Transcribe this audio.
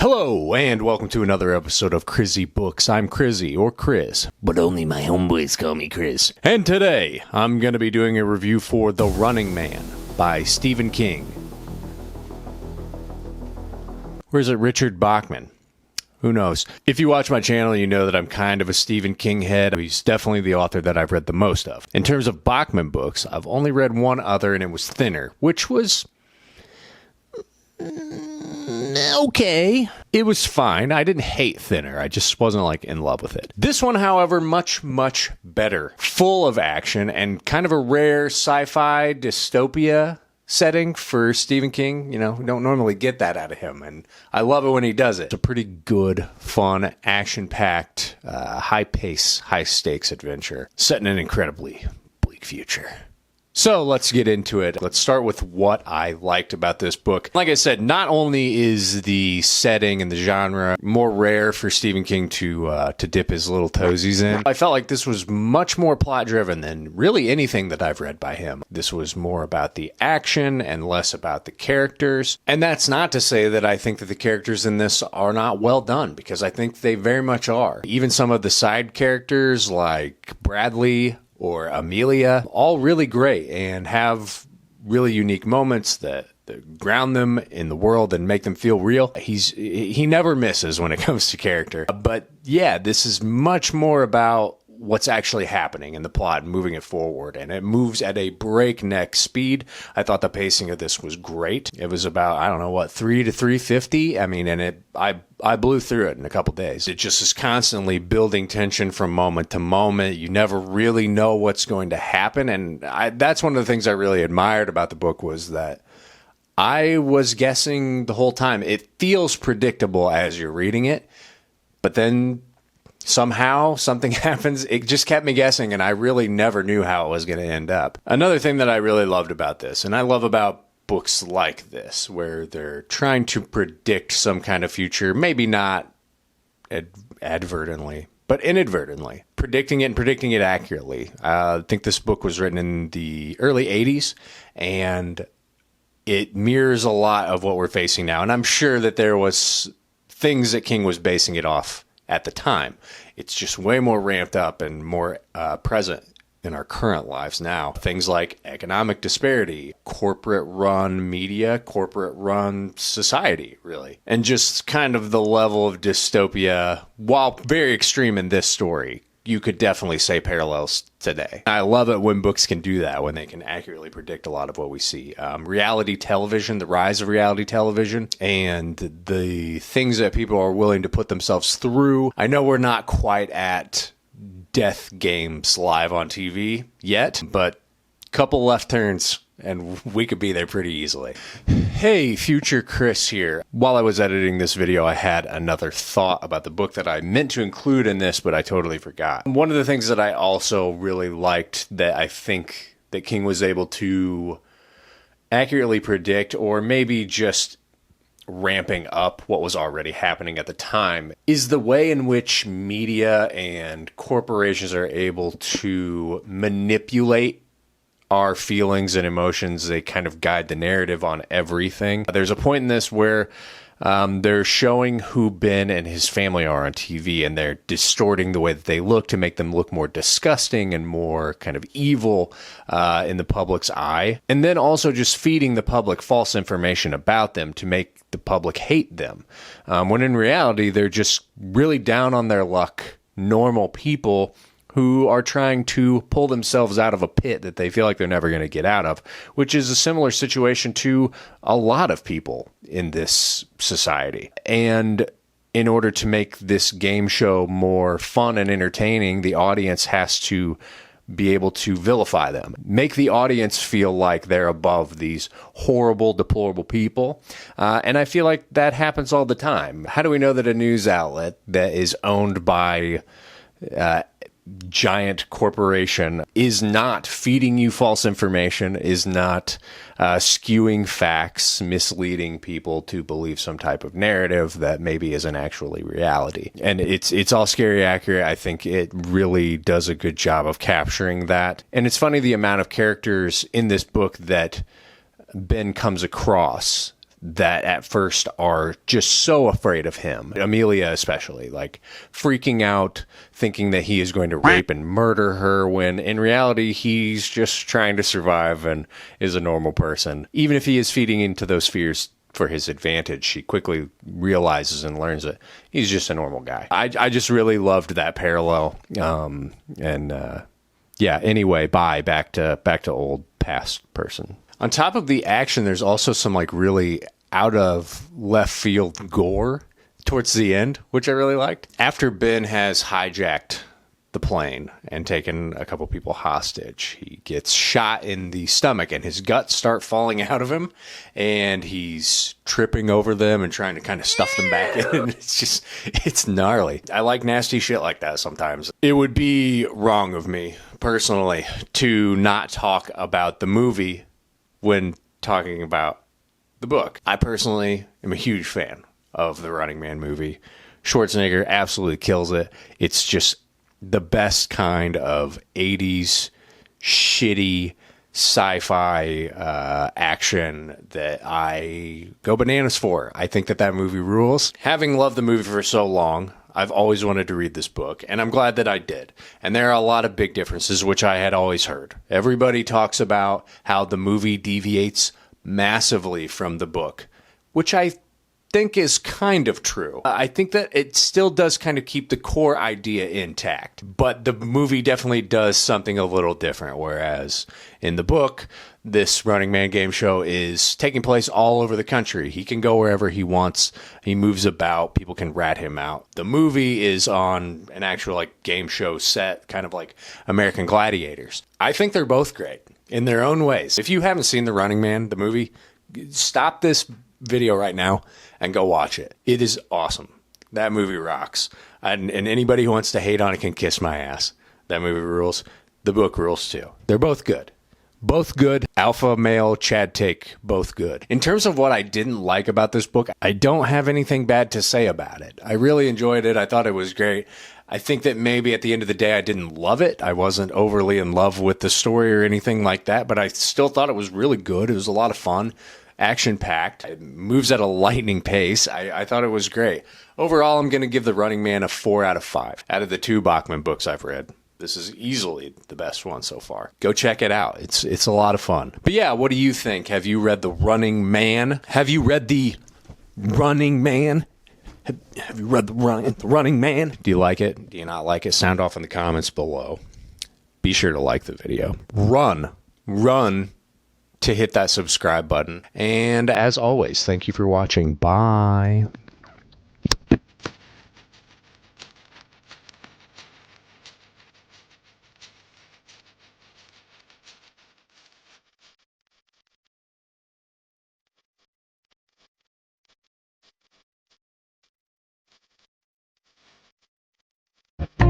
Hello, and welcome to another episode of Crizzy Books. I'm Crizzy, or Chris, but only my homeboys call me Chris. And today, I'm going to be doing a review for The Running Man by Stephen King. Or is it Richard Bachman? Who knows? If you watch my channel, you know that I'm kind of a Stephen King head. He's definitely the author that I've read the most of. In terms of Bachman books, I've only read one other, and it was Thinner, which was okay. It was fine. I didn't hate Thinner. I just wasn't in love with it. This one, however, much better. Full of action and kind of a rare sci-fi dystopia setting for Stephen King. You know, we don't normally get that out of him, and I love it when he does it. It's a pretty good, fun, action-packed, high-pace, high-stakes adventure set in an incredibly bleak future. So let's get into it. Let's start with what I liked about this book. Like I said, not only is the setting and the genre more rare for Stephen King to dip his little toesies in, I felt like this was much more plot-driven than really anything that I've read by him. This was more about the action and less about the characters. And that's not to say that I think that the characters in this are not well done, because I think they very much are. Even some of the side characters like Bradley or Amelia, all really great and have really unique moments that ground them in the world and make them feel real. He never misses when it comes to character. But yeah, this is much more about what's actually happening in the plot and moving it forward, and it moves at a breakneck speed. I thought the pacing of this was great. It was about, 3 to 350. And I blew through it in a couple days. It just is constantly building tension from moment to moment. You never really know what's going to happen, and that's one of the things I really admired about the book, was that I was guessing the whole time. It feels predictable as you're reading it, but then somehow something happens. It just kept me guessing, and I really never knew how it was going to end up. Another thing that I really loved about this, and I love about books like this, where they're trying to predict some kind of future, maybe not advertently, but inadvertently, predicting it accurately. I think this book was written in the early 80s, and it mirrors a lot of what we're facing now. And I'm sure that there was things that King was basing it off at the time. It's just way more ramped up and more present in our current lives now. Things like economic disparity, corporate-run media, corporate-run society, really. And just kind of the level of dystopia, while very extreme in this story, you could definitely say parallels today. I love it when books can do that, when they can accurately predict a lot of what we see. Reality television, the rise of reality television, and the things that people are willing to put themselves through. I know we're not quite at death games live on TV yet, but couple left turns and we could be there pretty easily. Hey, future Chris here. While I was editing this video, I had another thought about the book that I meant to include in this, but I totally forgot. One of the things that I also really liked, that I think that King was able to accurately predict, or maybe just ramping up what was already happening at the time, is the way in which media and corporations are able to manipulate our feelings and emotions. They kind of guide the narrative on everything. There's a point in this where they're showing who Ben and his family are on TV, and they're distorting the way that they look to make them look more disgusting and more kind of evil in the public's eye. And then also just feeding the public false information about them to make the public hate them. When in reality, they're just really down on their luck, normal people who are trying to pull themselves out of a pit that they feel like they're never going to get out of, which is a similar situation to a lot of people in this society. And in order to make this game show more fun and entertaining, the audience has to be able to vilify them, make the audience feel like they're above these horrible, deplorable people. And I feel like that happens all the time. How do we know that a news outlet that is owned by giant corporation is not feeding you false information, is not skewing facts, misleading people to believe some type of narrative that maybe isn't actually reality? And it's all scary accurate. I think it really does a good job of capturing that. And it's funny the amount of characters in this book that Ben comes across that at first are just so afraid of him. Amelia especially, like freaking out, thinking that he is going to rape and murder her, when in reality he's just trying to survive and is a normal person. Even if he is feeding into those fears for his advantage, she quickly realizes and learns that he's just a normal guy. I just really loved that parallel. Yeah, anyway, back to old past person. On top of the action, there's also some like really out of left field gore towards the end, which I really liked. After Ben has hijacked the plane and taken a couple people hostage, he gets shot in the stomach and his guts start falling out of him, and he's tripping over them and trying to kind of stuff them back in. It's gnarly. I like nasty shit like that sometimes. It would be wrong of me personally to not talk about the movie when talking about the book. I personally am a huge fan of the Running Man movie. Schwarzenegger absolutely kills it. It's just the best kind of 80s shitty sci-fi action that I go bananas for. I think that movie rules. Having loved the movie for so long, I've always wanted to read this book, and I'm glad that I did. And there are a lot of big differences, which I had always heard. Everybody talks about how the movie deviates massively from the book, which I think is kind of true. I think that it still does kind of keep the core idea intact, but the movie definitely does something a little different, whereas in the book, this Running Man game show is taking place all over the country. He can go wherever he wants. He moves about. People can rat him out. The movie is on an actual like game show set, kind of like American Gladiators. I think they're both great in their own ways. If you haven't seen The Running Man, the movie, stop this video right now and go watch it. It is awesome. That movie rocks. And anybody who wants to hate on it can kiss my ass. That movie rules. The book rules too. They're both good. Both good. Alpha male, Chad take, both good. In terms of what I didn't like about this book, I don't have anything bad to say about it. I really enjoyed it. I thought it was great. I think that maybe at the end of the day, I didn't love it. I wasn't overly in love with the story or anything like that, but I still thought it was really good. It was a lot of fun. Action-packed. It moves at a lightning pace. I thought it was great. Overall, I'm going to give The Running Man a 4 out of 5. Out of the 2 Bachman books I've read, this is easily the best one so far. Go check it out. It's a lot of fun. But yeah, what do you think? Have you read The Running Man? Have you read The Running Man? Have you read The Running Man? Do you like it? Do you not like it? Sound off in the comments below. Be sure to like the video. Run to hit that subscribe button. And as always, thank you for watching. Bye.